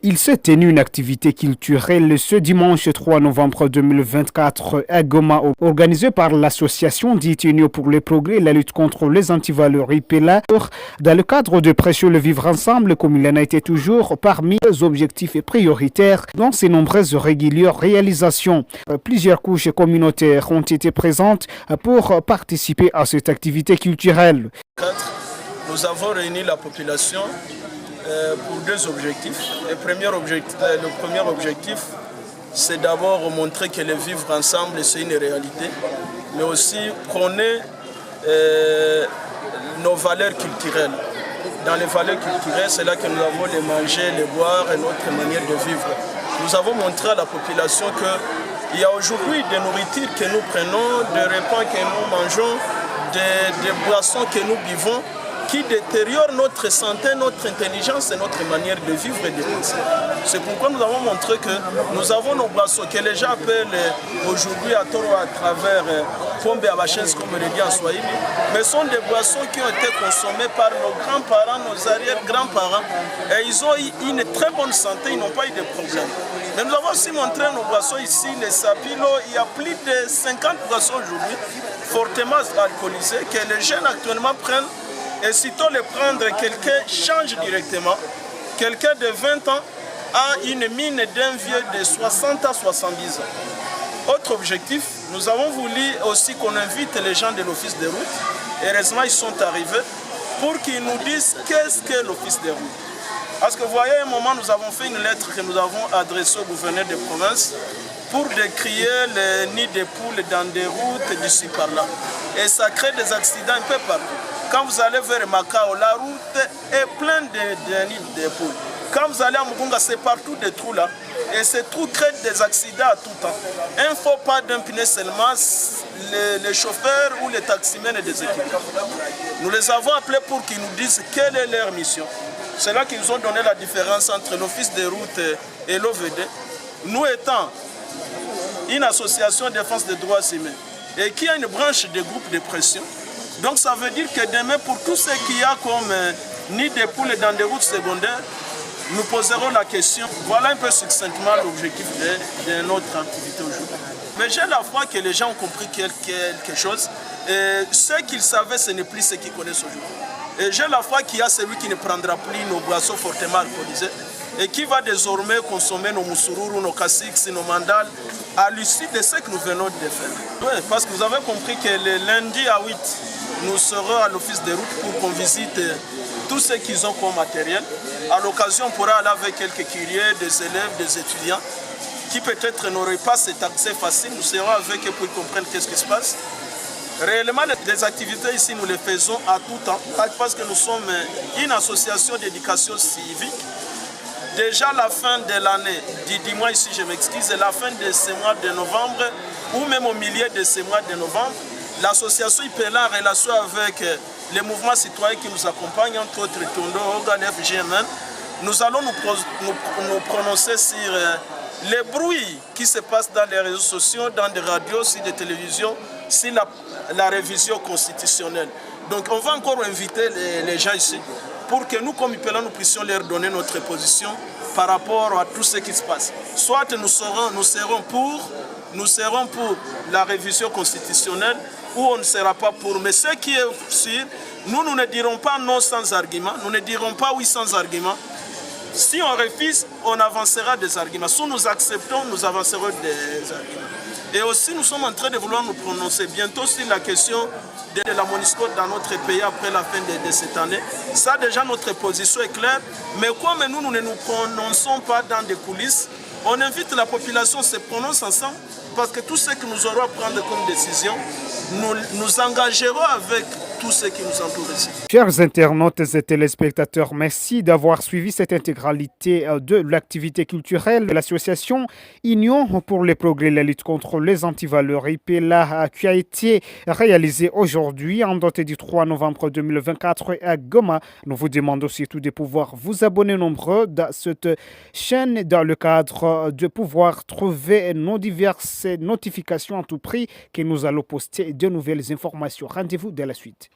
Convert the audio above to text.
Il s'est tenu une activité culturelle ce dimanche 3 novembre 2024 à Goma, organisée par l'association dite Union pour le progrès et la lutte contre les antivaleurs IPELA. Dans le cadre de Prêcher le vivre ensemble, comme il en a été toujours parmi les objectifs prioritaires dans ses nombreuses régulières réalisations. Plusieurs couches communautaires ont été présentes pour participer à cette activité culturelle. Nous avons réuni la population pour deux objectifs. Le premier objectif, c'est d'abord montrer que le vivre ensemble, c'est une réalité, mais aussi prôner nos valeurs culturelles. Dans les valeurs culturelles, c'est là que nous avons les manger, les boire et notre manière de vivre. Nous avons montré à la population qu'il y a aujourd'hui des nourritures que nous prenons, des repas que nous mangeons, des boissons que nous buvons, qui détériore notre santé, notre intelligence et notre manière de vivre et de penser. C'est pourquoi nous avons montré que nous avons nos boissons que les gens appellent aujourd'hui à tort à travers pombe à bachens, comme on le dit en Swahili, mais sont des boissons qui ont été consommées par nos grands-parents, nos arrière-grands-parents, et ils ont eu une très bonne santé, ils n'ont pas eu de problème. Mais nous avons aussi montré nos boissons ici, les sapilo, il y a plus de 50 boissons aujourd'hui, fortement alcoolisées, que les jeunes actuellement prennent. Et sitôt les prendre, quelqu'un change directement. Quelqu'un de 20 ans a une mine d'un vieux de 60 à 70 ans. Autre objectif, nous avons voulu aussi qu'on invite les gens de l'office de route. Heureusement, ils sont arrivés pour qu'ils nous disent qu'est-ce que l'office de route. Parce que vous voyez, à un moment, nous avons fait une lettre que nous avons adressée au gouverneur de province pour décrire les nids de poules dans des routes d'ici par là. Et ça crée des accidents un peu partout. Quand vous allez vers Macao, la route est pleine de nids de poules. Quand vous allez à Mugunga, c'est partout des trous là. Et ces trous créent des accidents à tout temps. Un faux pas d'un pneu seulement, les chauffeurs ou les taximens et des équipes. Nous les avons appelés pour qu'ils nous disent quelle est leur mission. C'est là qu'ils nous ont donné la différence entre l'office des routes et l'OVD. Nous étant une association de défense des droits humains et qui a une branche de groupe de pression. Donc ça veut dire que demain, pour tout ce qu'il y a comme nid de poules dans des routes secondaires, nous poserons la question. Voilà un peu succinctement l'objectif de notre activité aujourd'hui. Mais j'ai la foi que les gens ont compris quelque chose. Et ce qu'ils savaient, ce n'est plus ce qu'ils connaissent aujourd'hui. Et j'ai la foi qu'il y a celui qui ne prendra plus nos boissons fortement alcoolisées et qui va désormais consommer nos moussourous, nos cassix, nos mandales, à l'issue de ce que nous venons de faire. Oui, parce que vous avez compris que le lundi à 8, nous serons à l'office de route pour qu'on visite tout ce qu'ils ont comme matériel. À l'occasion, on pourra aller avec quelques curieux, des élèves, des étudiants, qui peut-être n'auraient pas cet accès facile. Nous serons avec eux pour qu'ils comprennent qu'est-ce qui se passe. Réellement, les activités ici, nous les faisons à tout temps, parce que nous sommes une association d'éducation civique. Déjà la fin de l'année, dis-moi ici, je m'excuse, la fin de ce mois de novembre, ou même au milieu de ce mois de novembre, l'association IPELA en relation avec les mouvements citoyens qui nous accompagnent, entre autres Tondo, Ogan, FGMN, nous allons nous prononcer sur les bruits qui se passent dans les réseaux sociaux, dans des radios, sur des télévisions, sur la révision constitutionnelle. Donc on va encore inviter les gens ici pour que nous, comme IPELA, nous puissions leur donner notre position par rapport à tout ce qui se passe. Soit nous serons pour la révision constitutionnelle ou on ne sera pas pour. Mais ce qui est sûr, nous ne dirons pas non sans argument, nous ne dirons pas oui sans argument. Si on refuse, on avancera des arguments. Si nous acceptons, nous avancerons des arguments. Et aussi, nous sommes en train de vouloir nous prononcer bientôt sur la question de la MONUSCO dans notre pays après la fin de cette année. Ça, déjà, notre position est claire. Mais comme nous ne nous prononçons pas dans des coulisses, on invite la population à se prononcer ensemble parce que tout ce que nous aurons à prendre comme décision, nous engagerons avec tout ce qui nous entoure ici. Chers internautes et téléspectateurs, merci d'avoir suivi cette intégralité de l'activité culturelle de l'association Union pour le progrès et la lutte contre les antivaleurs IPELA qui a été réalisée aujourd'hui en date du 3 novembre 2024 à Goma. Nous vous demandons surtout de pouvoir vous abonner nombreux dans cette chaîne dans le cadre de pouvoir trouver nos diverses notifications à tout prix que nous allons poster de nouvelles informations. Rendez-vous dès la suite.